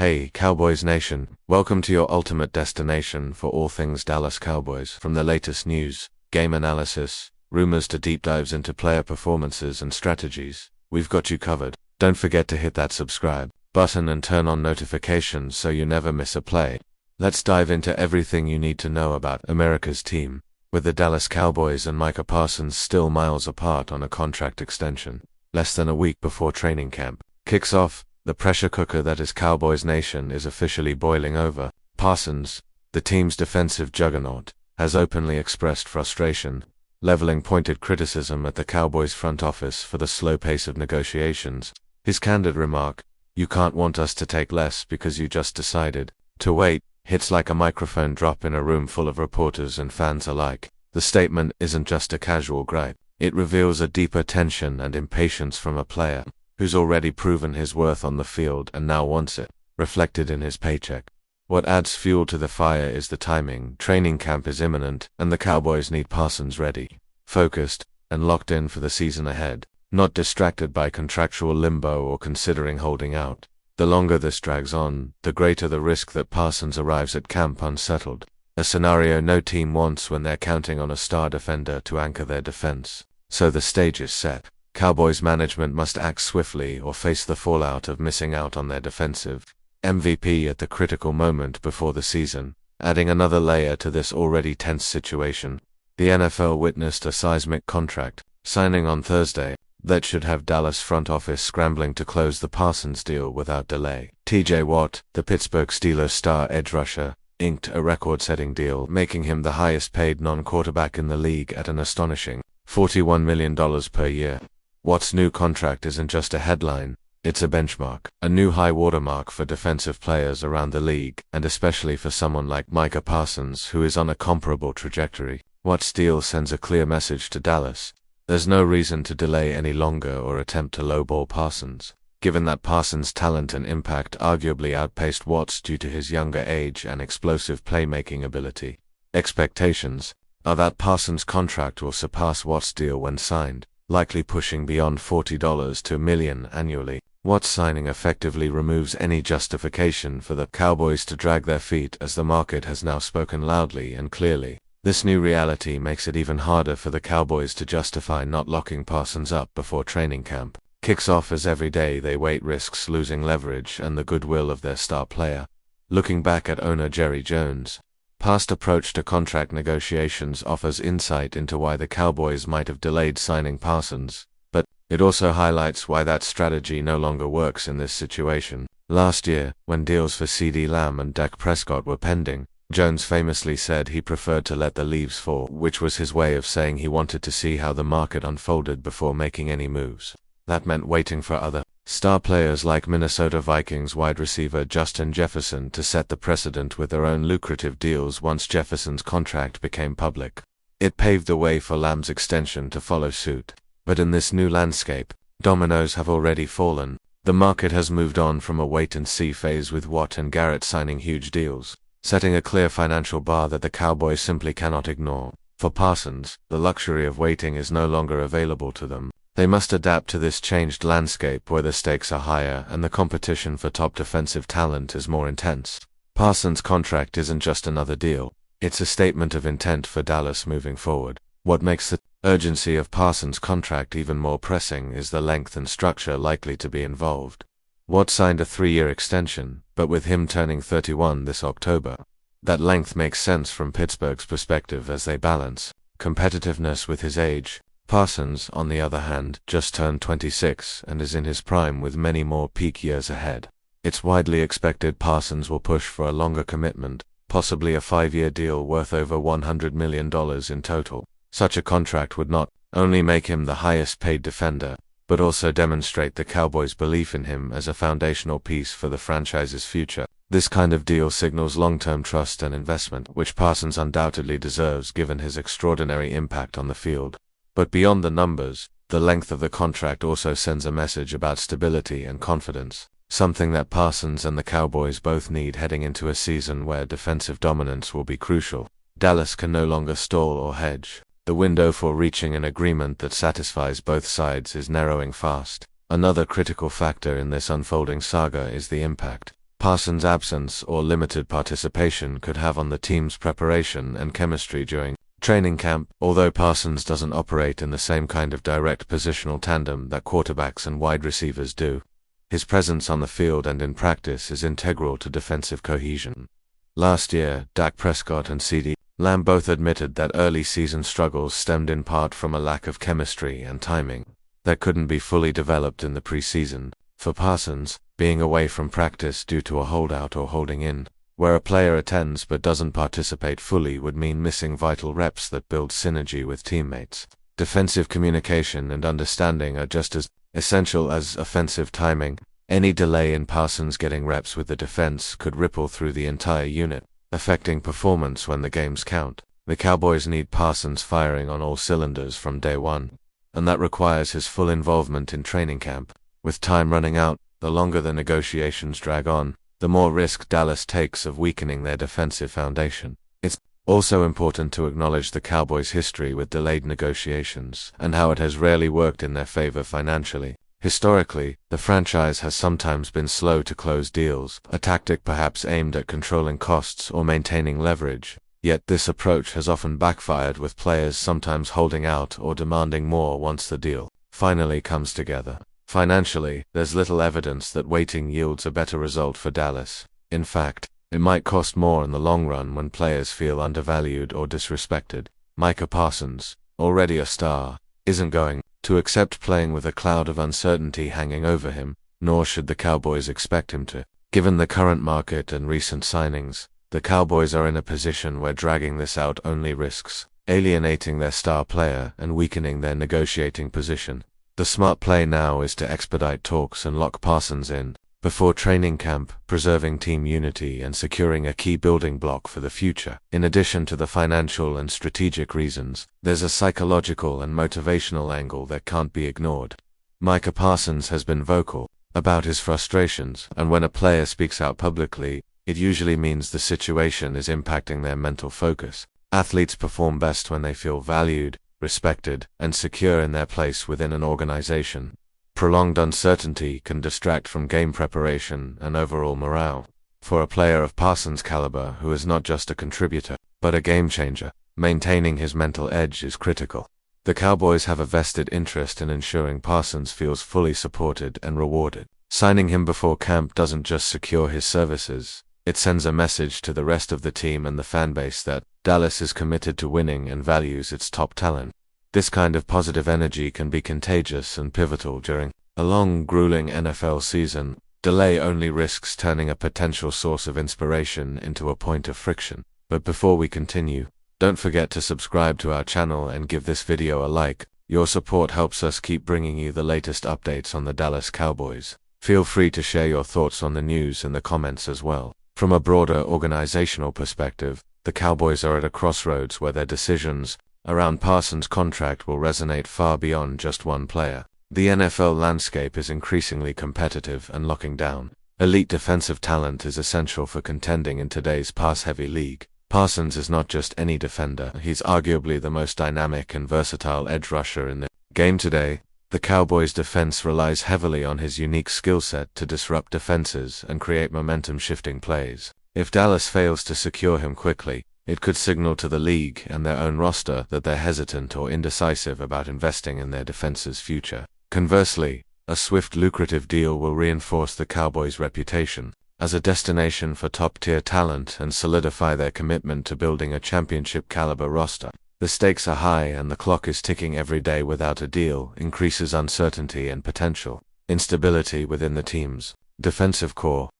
Hey, Cowboys Nation, welcome to your ultimate destination for all things Dallas Cowboys. From the latest news, game analysis, rumors to deep dives into player performances and strategies, we've got you covered. Don't forget to hit that subscribe button and turn on notifications so you never miss a play. Let's dive into everything you need to know about America's team, with the Dallas Cowboys and Micah Parsons still miles apart on a contract extension. Less than a week before training camp kicks off, the pressure cooker that is Cowboys Nation is officially boiling over. Parsons, the team's defensive juggernaut, has openly expressed frustration, leveling pointed criticism at the Cowboys front office for the slow pace of negotiations. His candid remark, "You can't want us to take less because you just decided to wait," hits like a microphone drop in a room full of reporters and fans alike. The statement isn't just a casual gripe. It reveals a deeper tension and impatience from a player who's already proven his worth on the field and now wants it reflected in his paycheck. What adds fuel to the fire is the timing. Training camp is imminent, and the Cowboys need Parsons ready, focused, and locked in for the season ahead, not distracted by contractual limbo or considering holding out. The longer this drags on, the greater the risk that Parsons arrives at camp unsettled, a scenario no team wants when they're counting on a star defender to anchor their defense. So the stage is set. Cowboys management must act swiftly or face the fallout of missing out on their defensive MVP at the critical moment before the season, adding another layer to this already tense situation. The NFL witnessed a seismic contract signing on Thursday that should have Dallas front office scrambling to close the Parsons deal without delay. TJ Watt, the Pittsburgh Steelers star edge rusher, inked a record-setting deal, making him the highest-paid non-quarterback in the league at an astonishing $41 million per year. Watt's new contract isn't just a headline, it's a benchmark, a new high watermark for defensive players around the league, and especially for someone like Micah Parsons, who is on a comparable trajectory. Watt's deal sends a clear message to Dallas. There's no reason to delay any longer or attempt to lowball Parsons, given that Parsons' talent and impact arguably outpaced Watt's due to his younger age and explosive playmaking ability. Expectations are that Parsons' contract will surpass Watt's deal when signed, likely pushing beyond $40 to $1 million annually. Watt's signing effectively removes any justification for the Cowboys to drag their feet, as the market has now spoken loudly and clearly. This new reality makes it even harder for the Cowboys to justify not locking Parsons up before training camp kicks off, as every day they wait risks losing leverage and the goodwill of their star player. Looking back at owner Jerry Jones' past approach to contract negotiations offers insight into why the Cowboys might have delayed signing Parsons, but it also highlights why that strategy no longer works in this situation. Last year, when deals for CeeDee Lamb and Dak Prescott were pending, Jones famously said he preferred to let the leaves fall, which was his way of saying he wanted to see how the market unfolded before making any moves. That meant waiting for other star players like Minnesota Vikings wide receiver Justin Jefferson to set the precedent with their own lucrative deals once Jefferson's contract became public. It paved the way for Lamb's extension to follow suit. But in this new landscape, dominoes have already fallen. The market has moved on from a wait-and-see phase with Watt and Garrett signing huge deals, setting a clear financial bar that the Cowboys simply cannot ignore. For Parsons, the luxury of waiting is no longer available to them. They must adapt to this changed landscape where the stakes are higher and the competition for top defensive talent is more intense. Parsons' contract isn't just another deal, it's a statement of intent for Dallas moving forward. What makes the urgency of Parsons' contract even more pressing is the length and structure likely to be involved. Watt signed a 3-year extension, but with him turning 31 this October, that length makes sense from Pittsburgh's perspective as they balance competitiveness with his age. Parsons, on the other hand, just turned 26 and is in his prime with many more peak years ahead. It's widely expected Parsons will push for a longer commitment, possibly a 5-year deal worth over $100 million in total. Such a contract would not only make him the highest-paid defender, but also demonstrate the Cowboys' belief in him as a foundational piece for the franchise's future. This kind of deal signals long-term trust and investment, which Parsons undoubtedly deserves given his extraordinary impact on the field. But beyond the numbers, the length of the contract also sends a message about stability and confidence, something that Parsons and the Cowboys both need heading into a season where defensive dominance will be crucial. Dallas can no longer stall or hedge. The window for reaching an agreement that satisfies both sides is narrowing fast. Another critical factor in this unfolding saga is the impact Parsons' absence or limited participation could have on the team's preparation and chemistry during training camp. Although Parsons doesn't operate in the same kind of direct positional tandem that quarterbacks and wide receivers do, his presence on the field and in practice is integral to defensive cohesion. Last year, Dak Prescott and CeeDee Lamb both admitted that early season struggles stemmed in part from a lack of chemistry and timing that couldn't be fully developed in the preseason. For Parsons, being away from practice due to a holdout or holding in, where a player attends but doesn't participate fully, would mean missing vital reps that build synergy with teammates. Defensive communication and understanding are just as essential as offensive timing. Any delay in Parsons getting reps with the defense could ripple through the entire unit, affecting performance when the games count. The Cowboys need Parsons firing on all cylinders from day one, and that requires his full involvement in training camp. With time running out, the longer the negotiations drag on, the more risk Dallas takes of weakening their defensive foundation. It's also important to acknowledge the Cowboys' history with delayed negotiations and how it has rarely worked in their favor financially. Historically, the franchise has sometimes been slow to close deals, a tactic perhaps aimed at controlling costs or maintaining leverage. Yet this approach has often backfired, with players sometimes holding out or demanding more once the deal finally comes together. Financially, there's little evidence that waiting yields a better result for Dallas. In fact, it might cost more in the long run when players feel undervalued or disrespected. Micah Parsons, already a star, isn't going to accept playing with a cloud of uncertainty hanging over him, nor should the Cowboys expect him to. Given the current market and recent signings, the Cowboys are in a position where dragging this out only risks alienating their star player and weakening their negotiating position. The smart play now is to expedite talks and lock Parsons in before training camp, preserving team unity and securing a key building block for the future. In addition to the financial and strategic reasons, there's a psychological and motivational angle that can't be ignored. Micah Parsons has been vocal about his frustrations, and when a player speaks out publicly, it usually means the situation is impacting their mental focus. Athletes perform best when they feel valued, respected, and secure in their place within an organization. Prolonged uncertainty can distract from game preparation and overall morale. For a player of Parsons' caliber who is not just a contributor, but a game changer, maintaining his mental edge is critical. The Cowboys have a vested interest in ensuring Parsons feels fully supported and rewarded. Signing him before camp doesn't just secure his services, it sends a message to the rest of the team and the fanbase that Dallas is committed to winning and values its top talent. This kind of positive energy can be contagious and pivotal during a long, grueling NFL season. Delay only risks turning a potential source of inspiration into a point of friction. But before we continue, don't forget to subscribe to our channel and give this video a like. Your support helps us keep bringing you the latest updates on the Dallas Cowboys. Feel free to share your thoughts on the news in the comments as well. From a broader organizational perspective, the Cowboys are at a crossroads where their decisions around Parsons' contract will resonate far beyond just one player. The NFL landscape is increasingly competitive and locking down. Elite defensive talent is essential for contending in today's pass-heavy league. Parsons is not just any defender, he's arguably the most dynamic and versatile edge rusher in the game today. The Cowboys' defense relies heavily on his unique skill set to disrupt defenses and create momentum-shifting plays. If Dallas fails to secure him quickly, it could signal to the league and their own roster that they're hesitant or indecisive about investing in their defense's future. Conversely, a swift, lucrative deal will reinforce the Cowboys' reputation as a destination for top-tier talent and solidify their commitment to building a championship-caliber roster. The stakes are high and the clock is ticking. Every day without a deal increases uncertainty and potential instability within the team's defensive core.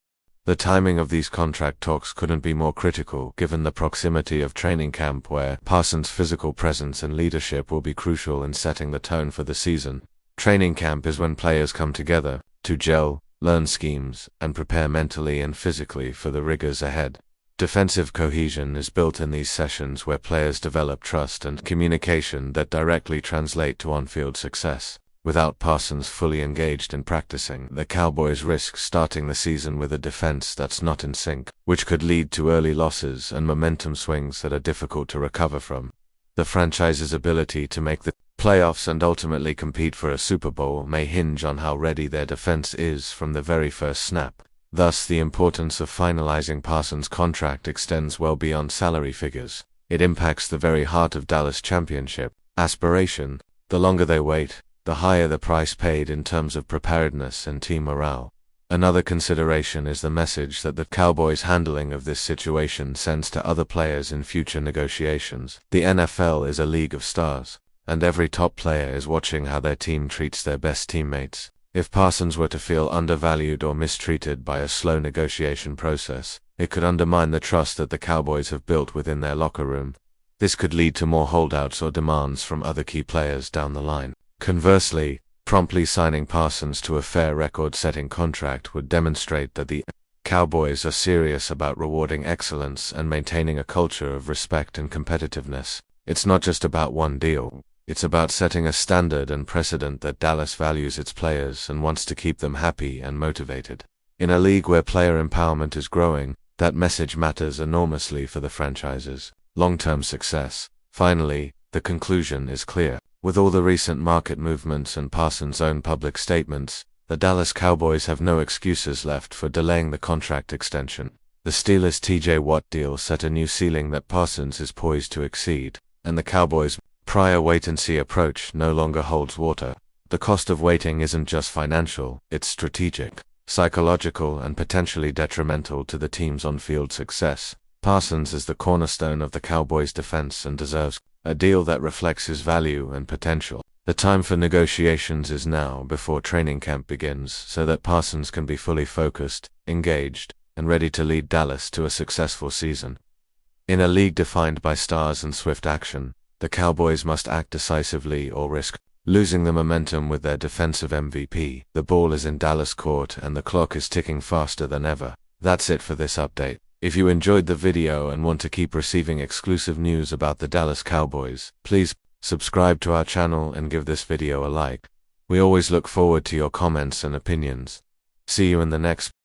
The timing of these contract talks couldn't be more critical given the proximity of training camp, where Parsons' physical presence and leadership will be crucial in setting the tone for the season. Training camp is when players come together to gel, learn schemes, and prepare mentally and physically for the rigors ahead. Defensive cohesion is built in these sessions where players develop trust and communication that directly translate to on-field success. Without Parsons fully engaged in practicing, the Cowboys risk starting the season with a defense that's not in sync, which could lead to early losses and momentum swings that are difficult to recover from. The franchise's ability to make the playoffs and ultimately compete for a Super Bowl may hinge on how ready their defense is from the very first snap. Thus, the importance of finalizing Parsons' contract extends well beyond salary figures. It impacts the very heart of Dallas' championship aspiration. The longer they wait, the higher the price paid in terms of preparedness and team morale. Another consideration is the message that the Cowboys' handling of this situation sends to other players in future negotiations. The NFL is a league of stars, and every top player is watching how their team treats their best teammates. If Parsons were to feel undervalued or mistreated by a slow negotiation process, it could undermine the trust that the Cowboys have built within their locker room. This could lead to more holdouts or demands from other key players down the line. Conversely, promptly signing Parsons to a fair record-setting contract would demonstrate that the Cowboys are serious about rewarding excellence and maintaining a culture of respect and competitiveness. It's not just about one deal. It's about setting a standard and precedent that Dallas values its players and wants to keep them happy and motivated. In a league where player empowerment is growing, that message matters enormously for the franchise's long-term success. Finally, the conclusion is clear. With all the recent market movements and Parsons' own public statements, the Dallas Cowboys have no excuses left for delaying the contract extension. The Steelers' TJ Watt deal set a new ceiling that Parsons is poised to exceed, and the Cowboys' prior wait-and-see approach no longer holds water. The cost of waiting isn't just financial, it's strategic, psychological, and potentially detrimental to the team's on-field success. Parsons is the cornerstone of the Cowboys' defense and deserves a deal that reflects his value and potential. The time for negotiations is now, before training camp begins, so that Parsons can be fully focused, engaged, and ready to lead Dallas to a successful season. In a league defined by stars and swift action, the Cowboys must act decisively or risk losing the momentum with their defensive MVP. The ball is in Dallas court and the clock is ticking faster than ever. That's it for this update. If you enjoyed the video and want to keep receiving exclusive news about the Dallas Cowboys, please subscribe to our channel and give this video a like. We always look forward to your comments and opinions. See you in the next